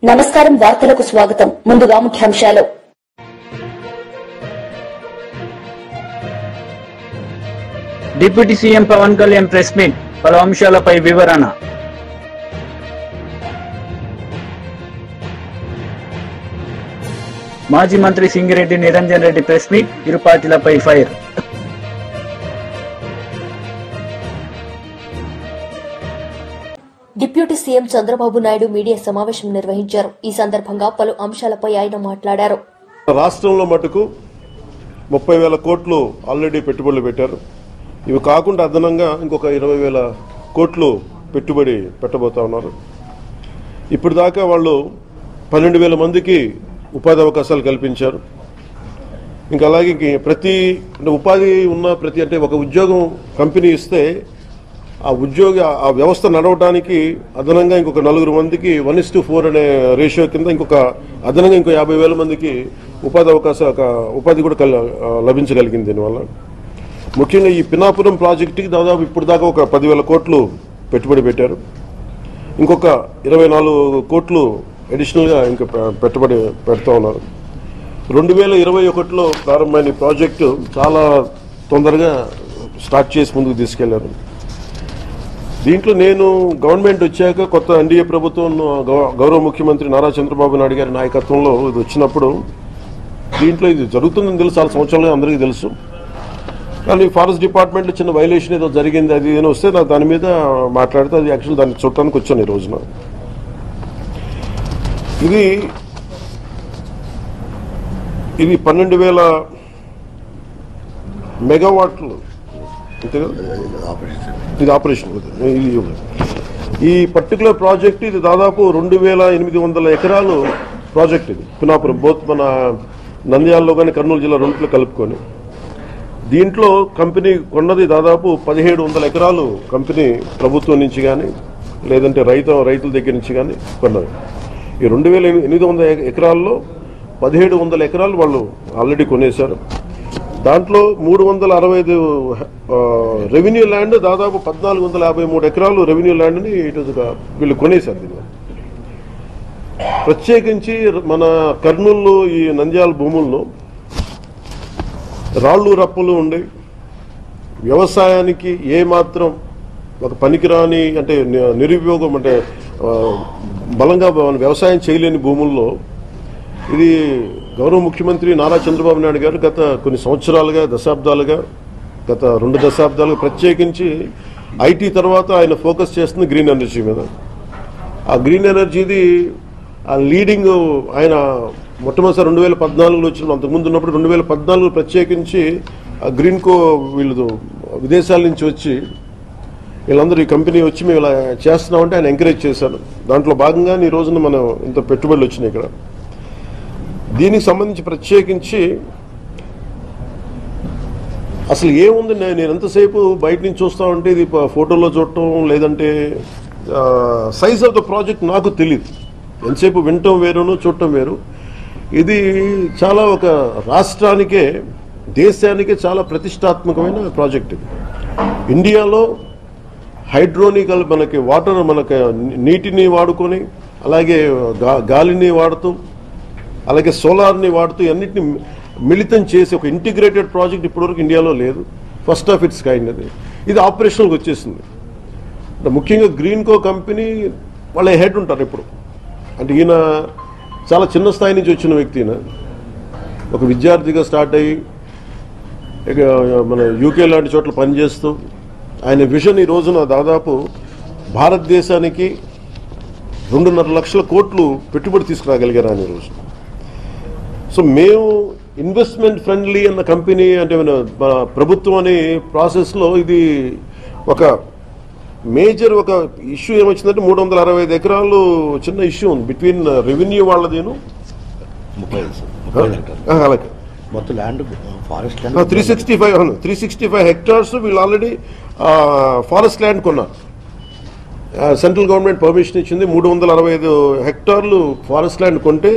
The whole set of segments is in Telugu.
నమస్కారం వార్తలకు స్వాగతం ముందుగా ముఖ్యాంశాలు deputy CM Pawan Kalyan press meet పలు అంశాలపై వివరణ మాజీ మంత్రి సింగిరెడ్డి నిరంజన్ రెడ్డి ప్రెస్ మీట్ ఇరు పార్టీలపై fire deputy CM Chandrababu Naidu media సమావేశం నిర్వహించారు. ఈ సందర్భంగా పలు అంశాలపై ఆయన మాట్లాడారు. రాష్ట్రంలో మటుకు 30,000 కోట్లు ఆల్రెడీ పెట్టుబడులు పెట్టారు. ఇవి కాకుండా అదనంగా ఇంకొక 20,000 కోట్లు పెట్టుబడి పెట్టబోతా ఉన్నారు. ఇప్పుడు దాకా వాళ్ళు 12,000 మందికి ఉపాధి అవకాశాలు కల్పించారు. ఇంకా అలాగే ప్రతి ఉపాధి ఉన్న ప్రతి అంటే ఒక ఉద్యోగం కంపెనీ ఇస్తే ఆ వ్యవస్థ నడవడానికి అదనంగా ఇంకొక 4 మందికి 1:4 అనే రేషియో కింద అదనంగా ఇంకో 50,000 మందికి ఉపాధి కూడా లభించగలిగింది. దీనివల్ల ముఖ్యంగా ఈ పినాపురం ప్రాజెక్టుకి దాదాపు ఇప్పుడు దాకా ఒక 10,000 కోట్లు పెట్టుబడి పెట్టారు. ఇంకొక 24 కోట్లు అడిషనల్గా ఇంకా పెట్టుబడి పెడతా ఉన్నారు. 2021లో ప్రారంభమైన ప్రాజెక్టు చాలా తొందరగా స్టార్ట్ చేసి ముందుకు తీసుకెళ్లారు. దీంట్లో నేను గవర్నమెంట్ వచ్చాక కొత్త ఎన్డీఏ ప్రభుత్వం గౌరవ ముఖ్యమంత్రి నారా చంద్రబాబు నాయుడు గారి నాయకత్వంలో ఇది వచ్చినప్పుడు దీంట్లో ఇది జరుగుతుందని తెలుసు, చాలా సంవత్సరాలుగా అందరికీ తెలుసు. కానీ ఫారెస్ట్ డిపార్ట్మెంట్లో చిన్న వైలేషన్ ఏదో జరిగింది, అది ఏదో వస్తే నాకు దాని మీద మాట్లాడితే అది యాక్చువల్ దాన్ని చూడటానికి వచ్చాను ఈ రోజున. ఇది 12,000 మెగావాట్లు. ఇది ఆపరేషన్. ఈ పర్టికులర్ ప్రాజెక్ట్ ఇది దాదాపు 2,800 ఎకరాలు ప్రాజెక్ట్. ఇది పినాపురం బోత్ మన నంద్యాలలో కానీ కర్నూలు జిల్లా రెండులో కలుపుకొని దీంట్లో కంపెనీ కొన్నది దాదాపు 1,700 ఎకరాలు కంపెనీ ప్రభుత్వం నుంచి కానీ లేదంటే రైతుల దగ్గర నుంచి కానీ కొన్నది. ఈ 2,800 ఎకరాల్లో 1,700 ఎకరాలు వాళ్ళు ఆల్రెడీ కొనేశారు. దాంట్లో 365 రెవెన్యూ ల్యాండ్, దాదాపు 1,453 ఎకరాలు రెవెన్యూ ల్యాండ్ని వీళ్ళు కొనేశారు. దీనిలో ప్రత్యేకించి మన కర్నూలు ఈ నంద్యాల భూముల్లో రాళ్ళు రప్పలు ఉండి వ్యవసాయానికి ఏమాత్రం ఒక పనికిరాని అంటే నిరుపయోగం అంటే బలంగా వ్యవసాయం చేయలేని భూముల్లో ఇది గౌరవ ముఖ్యమంత్రి నారా చంద్రబాబు నాయుడు గారు గత కొన్ని సంవత్సరాలుగా గత 2 దశాబ్దాలుగా ప్రత్యేకించి ఐటీ తర్వాత ఆయన ఫోకస్ చేస్తుంది గ్రీన్ ఎనర్జీ మీద. ఆ గ్రీన్ ఎనర్జీది ఆ లీడింగ్ ఆయన మొట్టమొదటిసారి 2014లో వచ్చిన, అంతకుముందు ఉన్నప్పుడు 2014 ప్రత్యేకించి ఆ గ్రీన్కో వీళ్ళు విదేశాల నుంచి వచ్చి వీళ్ళందరూ ఈ కంపెనీ వచ్చి మేము ఇలా చేస్తున్నామంటే ఆయన ఎంకరేజ్ చేశారు. దాంట్లో భాగంగానే ఈ రోజున మనం ఇంత పెట్టుబడులు వచ్చినాయి ఇక్కడ. దీనికి సంబంధించి ప్రత్యేకించి అసలు ఏముంది, నేను ఎంతసేపు బయట నుంచి చూస్తా ఉంటే ఇది ఫోటోలో చూడటం లేదంటే సైజ్ ఆఫ్ ద ప్రాజెక్ట్ నాకు తెలియదు. ఎంతసేపు వినటం వేరును చూడటం వేరు. ఇది చాలా ఒక రాష్ట్రానికే దేశానికే చాలా ప్రతిష్టాత్మకమైన ప్రాజెక్ట్. ఇది ఇండియాలో హైడ్రోనికల్ మనకి నీటిని వాడుకొని అలాగే గాలిని వాడుతూ అలాగే సోలార్ని వాడుతూ అన్నింటినీ మిళితం చేసి ఒక ఇంటిగ్రేటెడ్ ప్రాజెక్ట్ ఇప్పటివరకు ఇండియాలో లేదు. First of it's kind. ఇది ఆపరేషనల్కి వచ్చేసింది. ముఖ్యంగా గ్రీన్కో కంపెనీ వాళ్ళ హెడ్ ఉంటారు ఇప్పుడు. అంటే ఈయన చాలా చిన్న స్థాయి నుంచి వచ్చిన వ్యక్తి. ఒక విద్యార్థిగా స్టార్ట్ అయ్యి మన యూకే లాంటి చోట్ల పనిచేస్తూ ఆయన విజన్ ఈ రోజున దాదాపు భారతదేశానికి 2.5 లక్షల కోట్లు పెట్టుబడి తీసుకురాగలిగారు ఆయన ఈ రోజు. సో మేము ఇన్వెస్ట్మెంట్ ఫ్రెండ్లీ అన్న కంపెనీ అంటే మన ప్రభుత్వం అనే ప్రాసెస్లో ఇది ఒక మేజర్ ఒక ఇష్యూ ఏమొచ్చిందంటే 365 ఎకరాలు చిన్న ఇష్యూ ఉంది బిట్వీన్ రెవెన్యూ వాళ్ళదేను అలాగే మొత్తం ల్యాండ్ ఫారెస్ట్ ల్యాండ్ 365 హెక్టార్స్ వీళ్ళు ఆల్రెడీ ఫారెస్ట్ ల్యాండ్ కొన్నారు. సెంట్రల్ గవర్నమెంట్ పర్మిషన్ ఇచ్చింది. 365 హెక్టార్లు ఫారెస్ట్ ల్యాండ్ కొంటే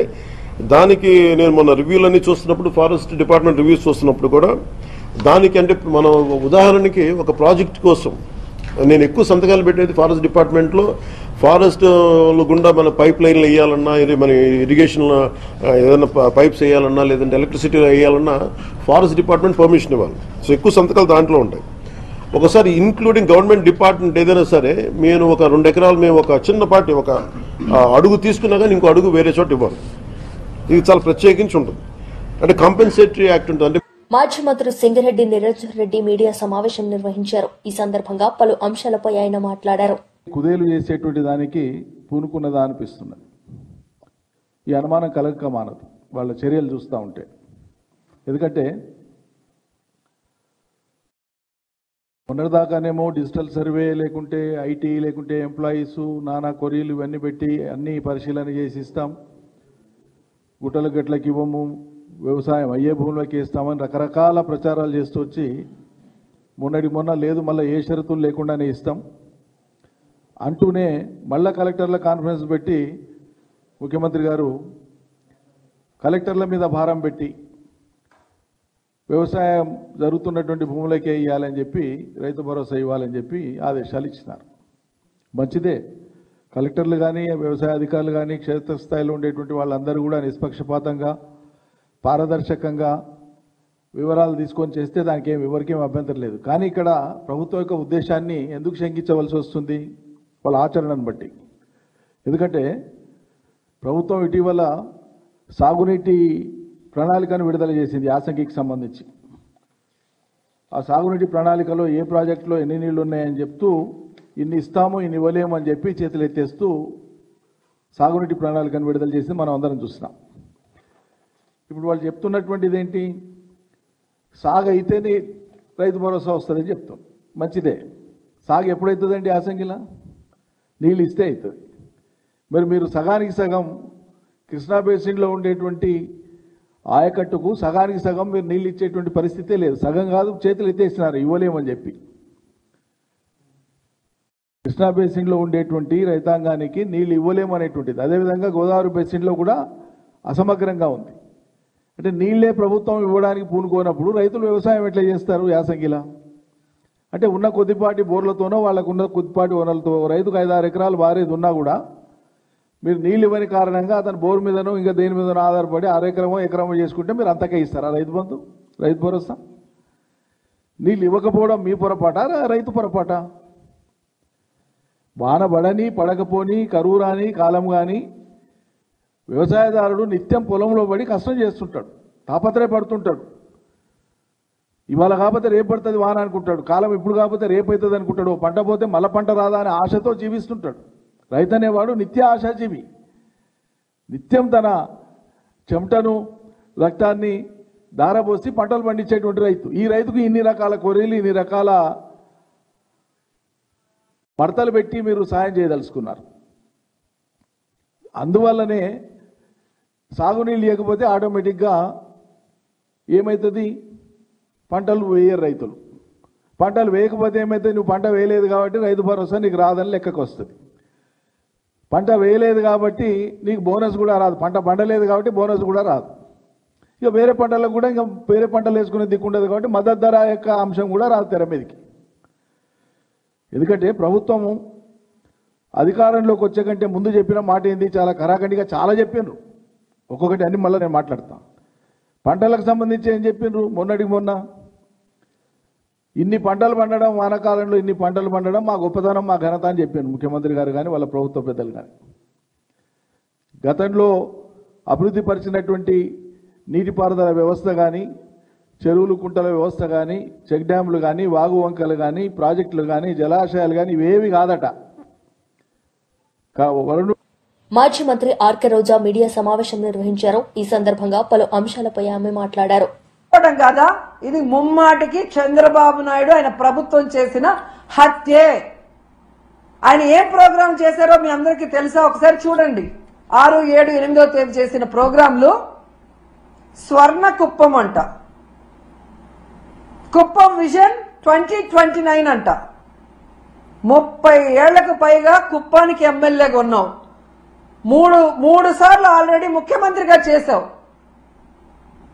దానికి నేను మొన్న రివ్యూలన్నీ చూస్తున్నప్పుడు ఫారెస్ట్ డిపార్ట్మెంట్ రివ్యూస్ చూస్తున్నప్పుడు కూడా దానికి అంటే మనం ఉదాహరణకి ఒక ప్రాజెక్ట్ కోసం నేను ఎక్కువ సంతకాలు పెట్టేది ఫారెస్ట్ డిపార్ట్మెంట్లో. ఫారెస్ట్ గుండా మన పైప్ లైన్లు వేయాలన్నా, మన ఇరిగేషన్ ఏదైనా పైప్స్ వేయాలన్నా, లేదంటే ఎలక్ట్రిసిటీ వేయాలన్నా ఫారెస్ట్ డిపార్ట్మెంట్ పర్మిషన్ ఇవ్వాలి. సో ఎక్కువ సంతకాలు దాంట్లో ఉంటాయి. ఒకసారి ఇంక్లూడింగ్ గవర్నమెంట్ డిపార్ట్మెంట్ ఏదైనా సరే, నేను ఒక 2 ఎకరాలు మేము ఒక చిన్నపాటి ఒక అడుగు తీసుకున్నా కానీ ఇంకో అడుగు వేరే చోట ఇవ్వాలి. ఇది చాలా ప్రత్యేకించి ఉంటుంది. అంటే కాంపెన్సేటరీ యాక్ట్ ఉంటుంది. అంటే మాజీ మంత్రి సింగిరెడ్డి నిరంజన్ రెడ్డి మీడియా సమావేశం నిర్వహించారు. ఈ సందర్భంగా పలు అంశాలపై ఆయన మాట్లాడారు. కుదేలు చేసేటువంటి దానికి పూనుకున్నదా అనిపిస్తున్నది. ఈ అనుమానం కలగక మానదు వాళ్ళ చర్యలు చూస్తూ ఉంటే. ఎందుకంటే మొన్నటిదాకానేమో డిజిటల్ సర్వే లేకుంటే ఐటీ లేకుంటే ఎంప్లాయీస్ నానా కొరీలు ఇవన్నీ పెట్టి అన్ని పరిశీలన చేసి ఇస్తాం, గుట్టల గట్లకి ఇవ్వము, వ్యవసాయం అయ్యే భూములకి ఇస్తామని రకరకాల ప్రచారాలు చేస్తూ వచ్చి మొన్న లేదు మళ్ళీ ఏ షరతులు లేకుండానే ఇస్తాం అంటూనే మళ్ళా కలెక్టర్ల కాన్ఫరెన్స్ పెట్టి ముఖ్యమంత్రి గారు కలెక్టర్ల మీద భారం పెట్టి వ్యవసాయం జరుగుతున్నటువంటి భూములకే ఇవ్వాలని చెప్పి, రైతు భరోసా ఇవ్వాలని చెప్పి ఆదేశాలు ఇచ్చినారు. మంచిదే. కలెక్టర్లు కానీ వ్యవసాయ అధికారులు కానీ క్షేత్రస్థాయిలో ఉండేటువంటి వాళ్ళందరూ కూడా నిష్పక్షపాతంగా పారదర్శకంగా వివరాలు తీసుకొని చేస్తే దానికి ఎవరికేం అభ్యంతరం లేదు. కానీ ఇక్కడ ప్రభుత్వం యొక్క ఉద్దేశాన్ని ఎందుకు శంకించవలసి వస్తుంది? వాళ్ళ ఆచరణను బట్టి. ఎందుకంటే ప్రభుత్వం ఇటీవల సాగునీటి ప్రణాళికను విడుదల చేసింది యాసంగికి సంబంధించి. ఆ సాగునీటి ప్రణాళికలో ఏ ప్రాజెక్టులో ఎన్ని నీళ్లు ఉన్నాయని చెప్తూ ఇన్ని ఇస్తాము ఇన్ని ఇవ్వలేము అని చెప్పి చేతులు ఎత్తేస్తూ సాగునీటి ప్రణాళికను విడుదల చేసి మనం అందరం చూస్తున్నాం. ఇప్పుడు వాళ్ళు చెప్తున్నటువంటిది ఏంటి? సాగు అయితేనే రైతు భరోసా వస్తుందని చెప్తాం. మంచిదే. సాగు ఎప్పుడవుతుందండి? యాసంగిలా నీళ్ళు ఇస్తే అవుతుంది. మరి మీరు సగానికి సగం కృష్ణా బేసిన్లో ఉండేటువంటి ఆయకట్టుకు సగానికి సగం మీరు నీళ్ళు ఇచ్చేటువంటి పరిస్థితే లేదు. సగం కాదు, చేతులు ఎత్తేస్తున్నారు ఇవ్వలేమని చెప్పి. కృష్ణా బేసిన్లో ఉండేటువంటి రైతాంగానికి నీళ్ళు ఇవ్వలేమనేటువంటిది. అదేవిధంగా గోదావరి బేసిన్లో కూడా అసమగ్రంగా ఉంది. అంటే నీళ్లే ప్రభుత్వం ఇవ్వడానికి పూనుకోనప్పుడు రైతులు వ్యవసాయం ఎట్లా చేస్తారు యాసంగిలా? అంటే ఉన్న కొద్దిపాటి బోర్లతోనో వాళ్ళకున్న కొద్దిపాటి వనరులతో రైతుకు 5-6 ఎకరాలు వారేది ఉన్నా కూడా మీరు నీళ్ళు ఇవ్వని కారణంగా అతను బోర్ మీదనో ఇంకా దేని మీదనో ఆధారపడి 6 ఎకరమో చేసుకుంటే మీరు అంతకే ఇస్తారా రైతు బంధు, రైతు భరోసా? నీళ్ళు ఇవ్వకపోవడం మీ పొరపాట, రైతు పొరపాట? వాన పడని పడకపోని కరువు రాని కాలం కానీ వ్యవసాయదారుడు నిత్యం పొలంలో పడి కష్టం చేస్తుంటాడు, తాపత్రయపడుతుంటాడు. ఇవాళ కాకపోతే రేపు పడుతుంది వాన అనుకుంటాడు, కాలం ఇప్పుడు కాకపోతే రేపు అవుతుంది అనుకుంటాడు, పంట పోతే మళ్ళీ పంట రాదా అనే ఆశతో జీవిస్తుంటాడు. రైతు అనేవాడు నిత్య ఆశాజీవి. నిత్యం తన చెమటను రక్తాన్ని దారబోసి పంటలు పండించేటువంటి రైతు. ఈ రైతుకు ఇన్ని రకాల కొరీలు ఇన్ని రకాల మడతలు పెట్టి మీరు సాయం చేయదలుచుకున్నారు. అందువల్లనే సాగునీళ్ళు ఇవ్వకపోతే ఆటోమేటిక్గా ఏమవుతుంది? పంటలు వేయరు రైతులు. పంటలు వేయకపోతే ఏమవుతుంది? నువ్వు పంట వేయలేదు కాబట్టి రైతు భరోసా నీకు రాదని లెక్కకు వస్తుంది. పంట వేయలేదు కాబట్టి నీకు బోనస్ కూడా రాదు. పంట పండలేదు కాబట్టి బోనస్ కూడా రాదు. ఇక వేరే పంటలకు కూడా ఇంకా వేరే పంటలు వేసుకునే దిక్కుండదు కాబట్టి మద్దతు ధర యొక్క అంశం కూడా రాదు తెర మీదకి. ఎందుకంటే ప్రభుత్వము అధికారంలోకి వచ్చే కంటే ముందు చెప్పిన మాట ఏంది? చాలా కరాఖండిగా చాలా చెప్పినారు. ఒక్కొక్కటి అన్ని మళ్ళీ నేను మాట్లాడతాను. పంటలకు సంబంధించి ఏం చెప్పినారు? మొన్నటికి మొన్న ఇన్ని పంటలు పండడం, వానాకాలంలో ఇన్ని పంటలు పండడం మా గొప్పతనం, మా ఘనత అని చెప్పాను ముఖ్యమంత్రి గారు కానీ వాళ్ళ ప్రభుత్వ పెద్దలు కానీ. గతంలో అభివృద్ధి పరిచినటువంటి నీటిపారుదల వ్యవస్థ కానీ, చెరువులు కుంటల వ్యవస్థ కానీ, చెక్ డ్యాములు కానీ, వాగు వంకలు కానీ, ప్రాజెక్టులు కానీ, జలాశయాలు కానీ ఇవేవి కాదట. మాజీ మంత్రి ఆర్కే రోజా మీడియా సమావేశం నిర్వహించారు. ఈ సందర్భంగా పలు అంశాలపై ఆమె మాట్లాడారు. కదా ఇది ముమ్మాటికి చంద్రబాబు నాయుడు ఆయన ప్రభుత్వం చేసిన హత్యే. ఆయన ఏం ప్రోగ్రాం చేశారో మీ అందరికీ తెలుసా? ఒకసారి చూడండి. 6, 7, 8వ తేదీ చేసిన ప్రోగ్రాంలు స్వర్ణ కుప్పం అంట, కుప్పం విజన్ 2029 అంట. 30 ఏళ్లకు పైగా కుప్పానికి ఎమ్మెల్యేగా ఉన్నావు. మూడు సార్లు ఆల్రెడీ ముఖ్యమంత్రిగా చేశావు.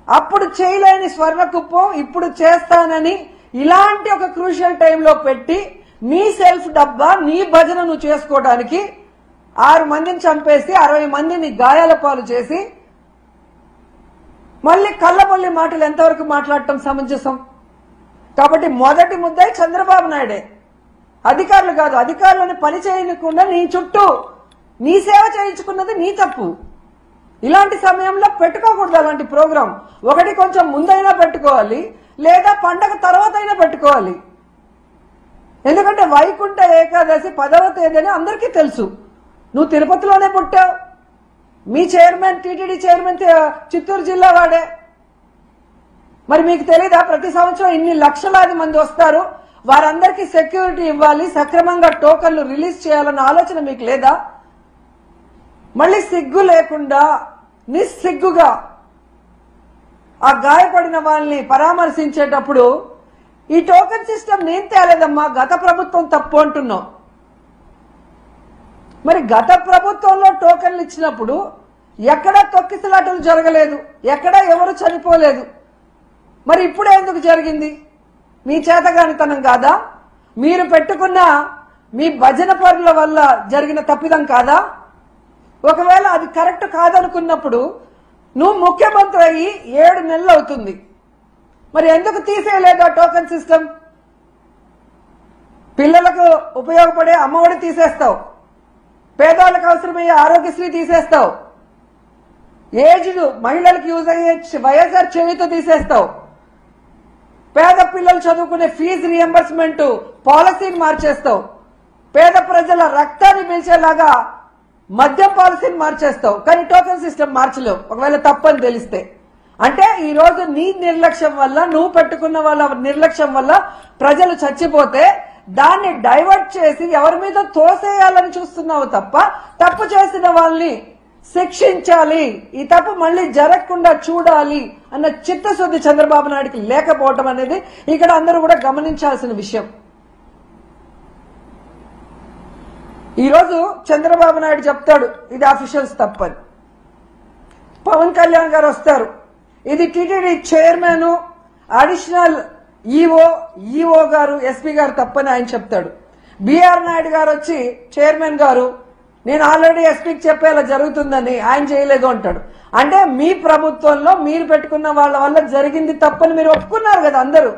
అప్పుడు చేయలేని స్వర్ణ కుప్పం ఇప్పుడు చేస్తానని ఇలాంటి ఒక క్రూషియల్ టైంలో పెట్టి నీ సెల్ఫ్ డబ్బా నీ భజన నువ్వు చేసుకోవడానికి 6 మందిని చంపేసి 60 మందిని గాయాల పాలు చేసి మళ్ళీ కళ్ళబొల్లి మాటలు ఎంతవరకు మాట్లాడటం సమంజసం? కాబట్టి మొదటి ముద్దాయి చంద్రబాబు నాయుడే, అధికారులు కాదు. అధికారులను పని చేయకుండా నీ చుట్టూ నీ సేవ చేయించుకున్నది నీ తప్పు. ఇలాంటి సమయంలో పెట్టుకోకూడదు అలాంటి ప్రోగ్రాం. ఒకటి కొంచెం ముందైనా పెట్టుకోవాలి, లేదా పండగ తర్వాత అయినా పెట్టుకోవాలి. ఎందుకంటే వైకుంఠ ఏకాదశి 10వ తేదీ అని అందరికీ తెలుసు. నువ్వు తిరుపతిలోనే పుట్టావు, మీ చైర్మన్ టీటీడీ చైర్మన్ చిత్తూరు జిల్లా వాడే. మరి మీకు తెలీదా ప్రతి సంవత్సరం ఇన్ని లక్షలాది మంది వస్తారు, వారందరికీ సెక్యూరిటీ ఇవ్వాలి, సక్రమంగా టోకన్లు రిలీజ్ చేయాలన్న ఆలోచన మీకు లేదా? మళ్ళీ సిగ్గు లేకుండా నిస్సిగ్గుగా ఆ గాయపడిన వాళ్ళని పరామర్శించేటప్పుడు ఈ టోకెన్ సిస్టమ్ నేను తేలేదమ్మా, గత ప్రభుత్వం తప్పు అంటున్నాం. మరి గత ప్రభుత్వంలో టోకెన్లు ఇచ్చినప్పుడు ఎక్కడా తొక్కిసలాటలు జరగలేదు, ఎక్కడా ఎవరు చనిపోలేదు. మరి ఇప్పుడే ఎందుకు జరిగింది? మీ చేతగానితనం కాదా? మీరు పెట్టుకున్న మీ భజన పరుల వల్ల జరిగిన తప్పిదం కాదా? ఒకవేళ అది కరెక్ట్ కాదనుకున్నప్పుడు నువ్వు ముఖ్యమంత్రి అయ్యి 7 నెలలు అవుతుంది, మరి ఎందుకు తీసేయలేదు ఆ టోకెన్ సిస్టమ్? పిల్లలకు ఉపయోగపడే అమ్మఒడి తీసేస్తావు, పేదవాళ్ళకు అవసరమయ్యే ఆరోగ్యశ్రీ తీసేస్తావు, ఏజ్డ్ మహిళలకు యూజ్ అయ్యే వైఎస్ఆర్ చేయూత తీసేస్తావు, పేద పిల్లలు చదువుకునే ఫీజు రియంబర్స్మెంట్ పాలసీని మార్చేస్తావు, పేద ప్రజల రక్తాన్ని పీల్చేలాగా మద్యం పాలసీని మార్చేస్తావు, కానీ టోకెన్ సిస్టమ్ మార్చలేవు ఒకవేళ తప్పని తెలిస్తే. అంటే ఈ రోజు నీ నిర్లక్ష్యం వల్ల, నువ్వు పెట్టుకున్న వాళ్ళ నిర్లక్ష్యం వల్ల ప్రజలు చచ్చిపోతే దాన్ని డైవర్ట్ చేసి ఎవరి మీద తోసేయాలని చూస్తున్నావు తప్ప, తప్పు చేసిన వాళ్ళని శిక్షించాలి, ఈ తప్పు మళ్ళీ జరగకుండా చూడాలి అన్న చిత్తశుద్ధి చంద్రబాబు నాయుడికి లేకపోవటం అనేది ఇక్కడ అందరూ కూడా గమనించాల్సిన విషయం. ఈ రోజు చంద్రబాబు నాయుడు చెప్తాడు ఇది అఫీషియల్స్ తప్పని, పవన్ కళ్యాణ్ గారు వస్తారు ఇది టీటీడీ చైర్మన్ అడిషనల్ ఈఓ గారు ఎస్పీ గారు తప్పని ఆయన చెప్తాడు. బిఆర్ నాయుడు గారు వచ్చి చైర్మన్ గారు నేను ఆల్రెడీ ఎస్పీకి చెప్పేలా జరుగుతుందని ఆయన చేయలేదు అంటాడు. అంటే మీ ప్రభుత్వంలో మీరు పెట్టుకున్న వాళ్ళ వల్ల జరిగింది తప్పని మీరు ఒప్పుకున్నారు కదా అందరూ.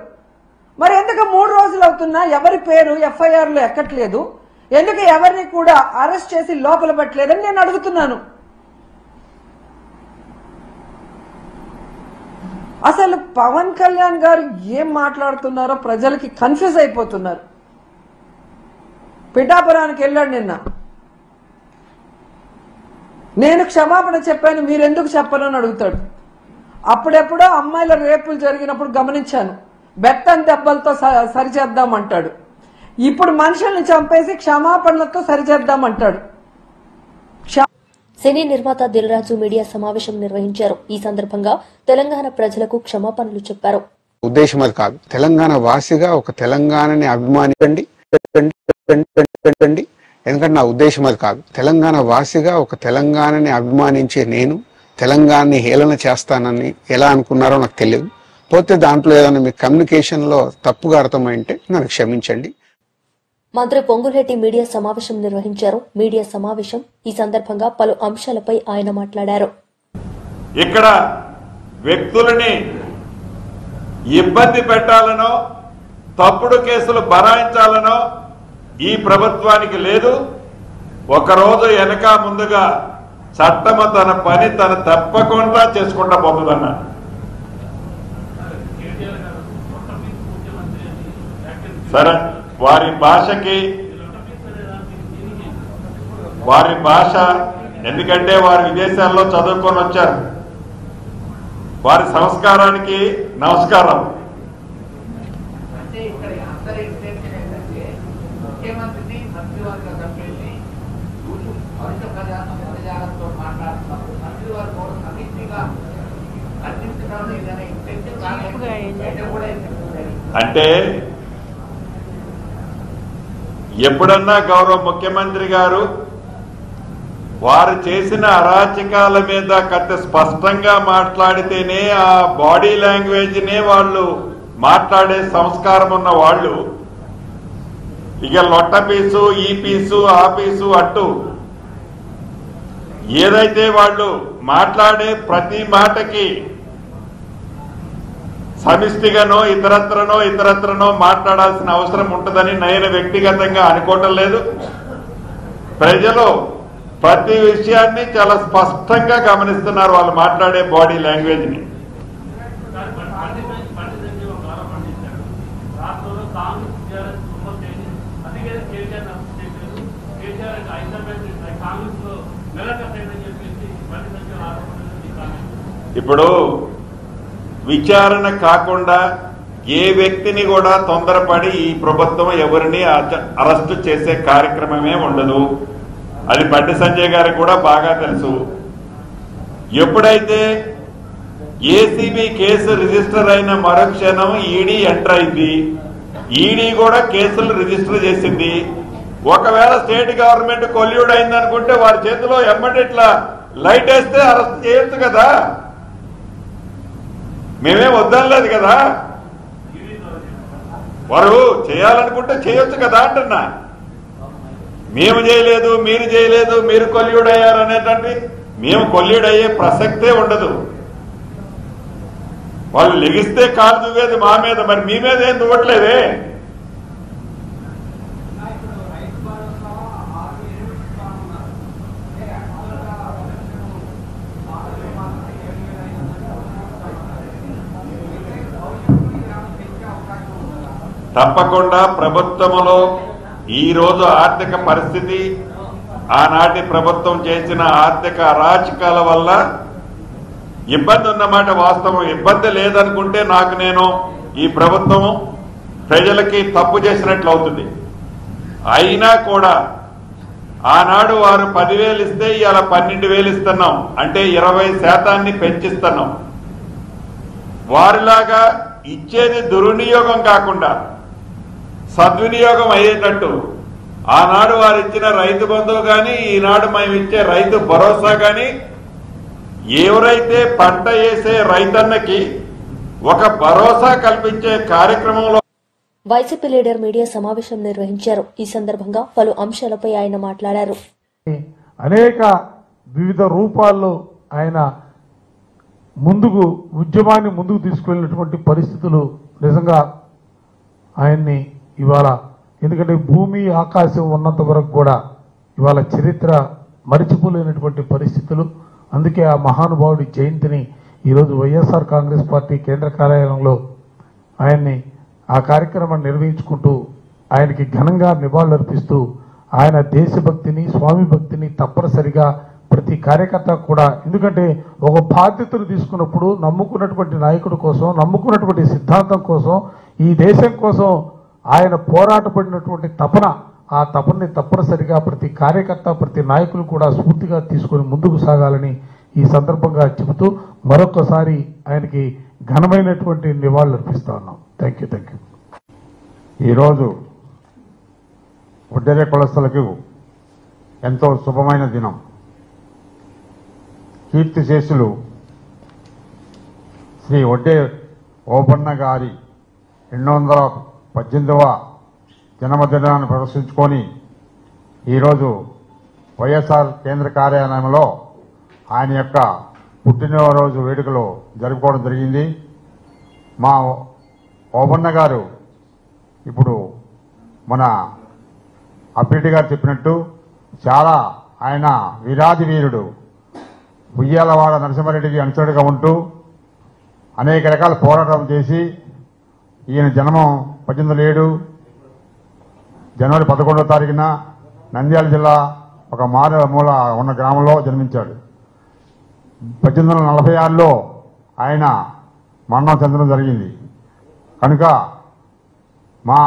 మరి ఎందుకు 3 రోజులు అవుతున్నా ఎవరి పేరు ఎఫ్ఐఆర్ లో ఎక్కట్లేదు, ఎందుకు ఎవరిని కూడా అరెస్ట్ చేసి లోపల పెట్టలేదని నేను అడుగుతున్నాను. అసలు పవన్ కళ్యాణ్ గారు ఏం మాట్లాడుతున్నారో ప్రజలకి కన్ఫ్యూజ్ అయిపోతున్నారు. పిఠాపురానికి వెళ్ళాడు నిన్న, నేను క్షమాపణ చెప్పాను మీరెందుకు చెప్పను అని అడుగుతాడు. అప్పుడెప్పుడో అమ్మాయిల రేపులు జరిగినప్పుడు గమనించాను, బెత్తం దెబ్బలతో సరిచేద్దామంటాడు. ఇప్పుడు మనుషుల్ని చంపేసి క్షమాపణలతో సరిచేద్దామంటాడు. సినీ నిర్మాత దిల్ రాజు మీడియా సమావేశం నిర్వహించారు. ఈ సందర్భంగా తెలంగాణ ప్రజలకు క్షమాపణలు చెప్పారు. ఉద్దేశం అది కాదు, తెలంగాణ వాసిగా ఒక తెలంగాణని అభిమానించండి, ఎందుకంటే నా ఉద్దేశం అది కాదు. తెలంగాణ వాసిగా ఒక తెలంగాణని అభిమానించే నేను తెలంగాణని హేళన చేస్తానని ఎలా అనుకున్నారో నాకు తెలియదు. పోతే దాంట్లో ఏదైనా మీ కమ్యూనికేషన్ లో తప్పుగా అర్థమైంటే నన్ను క్షమించండి. మంత్రి పొంగులేటి మీడియా సమావేశం నిర్వహించారు. మీడియా సమావేశం ఈ సందర్భంగా పలు అంశాలపై ఆయన మాట్లాడారు. ఇక్కడ వ్యక్తులని ఇబ్బంది పెట్టాలనో తప్పుడు కేసులు బరాయించాలనో ఈ ప్రభుత్వానికి లేదు. ఒకరోజు వెనక ముందుగా చట్టము తన పని తను తప్పకుండా చేసుకుంటా పోతుందన్న. సరే, వారి భాష ఎందుకంటే వారు విదేశాల్లో చదువుకొని వచ్చారు, వారి సంస్కారానికి నమస్కారం. అంటే ఎప్పుడన్నా గౌరవ ముఖ్యమంత్రి గారు వారు చేసిన అరాచకాల మీద కత్తి స్పష్టంగా మాట్లాడితేనే ఆ బాడీ లాంగ్వేజ్ నే వాళ్ళు మాట్లాడే సంస్కారం ఉన్న వాళ్ళు ఇక లొట్ట పీసు, ఈ పీసు, ఆ పీసు అంటూ ఏదైతే వాళ్ళు మాట్లాడే ప్రతి మాటకి సమిష్టిగానో ఇతరత్రనో మాట్లాడాల్సిన అవసరం ఉంటుందని నేను వ్యక్తిగతంగా అనుకోవటం లేదు. ప్రజలు ప్రతి విషయాన్ని చాలా స్పష్టంగా గమనిస్తున్నారు వాళ్ళు మాట్లాడే బాడీ లాంగ్వేజ్ ని. ఇప్పుడు విచారణ కాకుండా ఏ వ్యక్తిని కూడా తొందరపడి ఈ ప్రభుత్వం ఎవరిని అరెస్టు చేసే కార్యక్రమమే ఉండదు. అది బండి సంజయ్ గారికి కూడా బాగా తెలుసు. ఎప్పుడైతే ఏసీబీ కేసు రిజిస్టర్ అయిన మరుక్షణం ఈడీ ఎంటర్ అయింది. ఈడీ కూడా కేసులు రిజిస్టర్ చేసింది. ఒకవేళ స్టేట్ గవర్నమెంట్ కొల్యూడ్ అయిందనుకుంటే వారి చేతిలో ఎమ్మటిట్లా లైట్ వేస్తే అరెస్ట్ చేయొచ్చు కదా. మేమేం వద్దనలేదు కదా. వారు చేయాలనుకుంటే చేయొచ్చు కదా అంటున్నా. మేము చేయలేదు, మీరు చేయలేదు, మీరు కొల్యూడ్ అయ్యారు అనేటువంటి మేము కొల్యూడ్ అయ్యే ప్రసక్తే ఉండదు. వాళ్ళు లెగిస్తే కాలు దువ్వేది మా మీద, మరి మీ మీద ఏం దువ్వట్లేదే. తప్పకుండా ప్రభుత్వంలో ఈ రోజు ఆర్థిక పరిస్థితి, ఆనాటి ప్రభుత్వం చేసిన ఆర్థిక అరాచకాల వల్ల ఇబ్బంది ఉన్నమాట వాస్తవం. ఇబ్బంది లేదనుకుంటే నేను ఈ ప్రభుత్వం ప్రజలకి తప్పు చేసినట్లు అవుతుంది. అయినా కూడా ఆనాడు వారు 10,000 ఇస్తే ఇవాళ 12,000 ఇస్తున్నాం, అంటే 20% పెంచిస్తున్నాం. వారిలాగా ఇచ్చేది దుర్వినియోగం కాకుండా సద్వినియోగం అయ్యేటట్టు ఆనాడు వారు ఇచ్చిన రైతు బంధువు గాని, ఈనాడు మేము ఇచ్చే రైతు భరోసా గాని ఎవరైతే పంట వేసే రైతన్నకి ఒక భరోసా కల్పించే కార్యక్రమంలో వైసీపీ లీడర్ మీడియా సమావేశం నిర్వహించారు. ఈ సందర్భంగా పలు అంశాలపై ఆయన మాట్లాడారు. అనేక వివిధ రూపాల్లో ఆయన ఉద్యమాన్ని ముందుకు తీసుకువెళ్ళినటువంటి పరిస్థితులు నిజంగా ఆయన్ని ఇవాళ, ఎందుకంటే భూమి ఆకాశం ఉన్నంత వరకు కూడా ఇవాళ చరిత్ర మరిచిపోలేనటువంటి పరిస్థితులు. అందుకే ఆ మహానుభావుడి జయంతిని ఈరోజు వైఎస్ఆర్ కాంగ్రెస్ పార్టీ కేంద్ర కార్యాలయంలో ఆయన్ని ఆ కార్యక్రమాన్ని నిర్వహించుకుంటూ ఆయనకి ఘనంగా నివాళులర్పిస్తూ ఆయన దేశభక్తిని, స్వామి భక్తిని తప్పనిసరిగా ప్రతి కార్యకర్త కూడా, ఎందుకంటే ఒక బాధ్యతను తీసుకున్నప్పుడు నమ్ముకున్నటువంటి నాయకుడి కోసం, నమ్ముకున్నటువంటి సిద్ధాంతం కోసం, ఈ దేశం కోసం ఆయన పోరాటపడినటువంటి తపన, ఆ తపనని తప్పనిసరిగా ప్రతి కార్యకర్త, ప్రతి నాయకులు కూడా స్ఫూర్తిగా తీసుకుని ముందుకు సాగాలని ఈ సందర్భంగా చెబుతూ మరొకసారి ఆయనకి ఘనమైనటువంటి నివాళులు అర్పిస్తా ఉన్నాం. Thank you. ఈరోజు ఒడ్డెర కులస్తులకు ఎంతో శుభమైన దినం. కీర్తిశేషులు శ్రీ ఒడ్డే ఓబన్న గారి 218వ జన్మదినాన్ని ప్రదర్శించుకొని ఈరోజు వైఎస్ఆర్ కేంద్ర కార్యాలయంలో ఆయన యొక్క పుట్టినరోజు వేడుకలు జరుపుకోవడం జరిగింది. మా ఓబన్న గారు ఇప్పుడు మన అప్పిరెడ్డి గారు చెప్పినట్టు చాలా ఆయన వీరాది వీరుడు. ఉయ్యాలవాడ నరసింహారెడ్డికి అనుచరుడిగా ఉంటూ అనేక రకాల పోరాటం చేసి ఈయన జన్మం 1807 జనవరి 11వ తారీఖున నంద్యాల జిల్లా ఒక మారుమూల ఉన్న గ్రామంలో జన్మించాడు. 1846లో ఆయన మరణం చెందడం జరిగింది. కనుక మా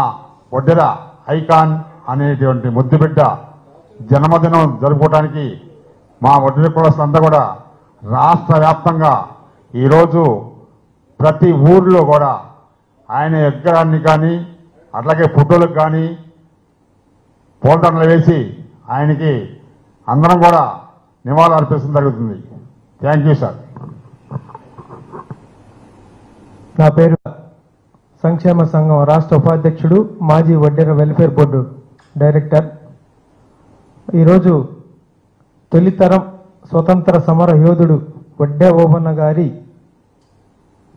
ఒడ్డెర ఐకాన్ అనేటువంటి ముద్దుబిడ్డ జన్మదినం జరుపుకోవడానికి మా ఒడ్డెర కులస్తులంతా కూడా రాష్ట్ర వ్యాప్తంగా ఈరోజు ప్రతి ఊరిలో కూడా ఆయన ఎగ్గరాన్ని కానీ అట్లాగే ఫోటోలకు కానీ పూలదండలు వేసి ఆయనకి అందరం కూడా నివాళులు అర్పించడం జరుగుతుంది. Thank you sir. నా పేరు సంక్షేమ సంఘం రాష్ట్ర ఉపాధ్యక్షుడు, మాజీ వడ్డెర వెల్ఫేర్ బోర్డు డైరెక్టర్. ఈరోజు తొలితరం స్వతంత్ర సమర యోధుడు వడ్డే ఓబన్న గారి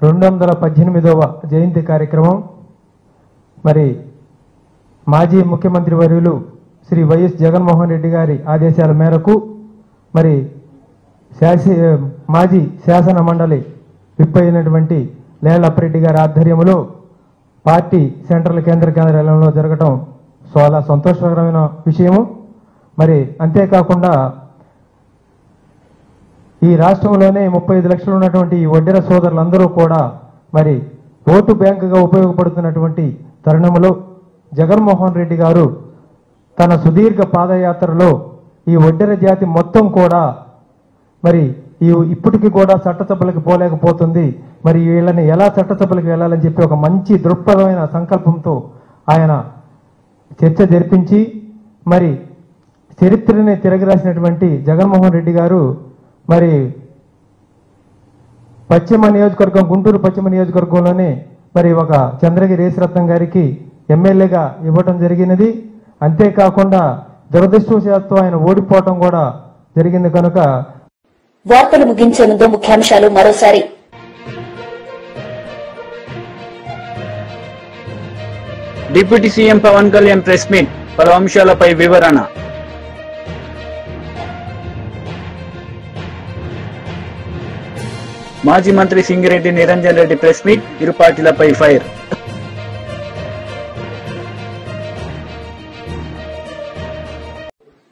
218వ జయంతి కార్యక్రమం మరి మాజీ ముఖ్యమంత్రి వర్యులు శ్రీ వైఎస్ జగన్మోహన్ రెడ్డి గారి ఆదేశాల మేరకు మరి మాజీ శాసన మండలి విప్ అయినటువంటి లేళ్లప్పిరెడ్డి గారి ఆధ్వర్యంలో పార్టీ సెంట్రల్ కేంద్ర కార్యాలయంలో జరగటం చాలా సంతోషకరమైన విషయము. మరి అంతేకాకుండా ఈ రాష్ట్రంలోనే 35 లక్షలు ఉన్నటువంటి ఈ వడ్డెర సోదరులందరూ కూడా మరి ఓటు బ్యాంకుగా ఉపయోగపడుతున్నటువంటి తరుణంలో జగన్మోహన్ రెడ్డి గారు తన సుదీర్ఘ పాదయాత్రలో ఈ వడ్డెర జాతి మొత్తం కూడా మరి ఇప్పటికీ కూడా చట్టసభలకు పోలేకపోతుంది, మరి వీళ్ళని ఎలా చట్టసభలకు వెళ్ళాలని చెప్పి ఒక మంచి దృక్పథమైన సంకల్పంతో ఆయన చర్చ జరిపించి మరి చరిత్రని తిరగరాసినటువంటి జగన్మోహన్ రెడ్డి గారు మరి పశ్చిమ నియోజకవర్గం గుంటూరు పశ్చిమ నియోజకవర్గంలోనే మరి ఒక చంద్రగిరి యేసరత్నం గారికి ఎమ్మెల్యేగా ఇవ్వటం జరిగినది. అంతేకాకుండా దురదృష్టవశాత్తు ఆయన ఓడిపోవటం కూడా జరిగింది. కనుక వార్తలు ముగించే ముందు ముఖ్యాంశాలు మరోసారి. Deputy CM Pawan Kalyan press meet, పలు అంశాలపై వివరణ. మాజీ మంత్రి సింగిరెడ్డి నిరంజన్ రెడ్డి ప్రెస్ మీట్, ఇరు పార్టీలపై ఫైర్.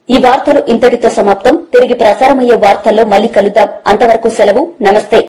ఈ వార్తలు ఇంతటితో సమాప్తం. తిరిగి ప్రసారమయ్యే వార్తల్లో మళ్లీ కలుద్దాం. అంతవరకు సెలవు. నమస్తే.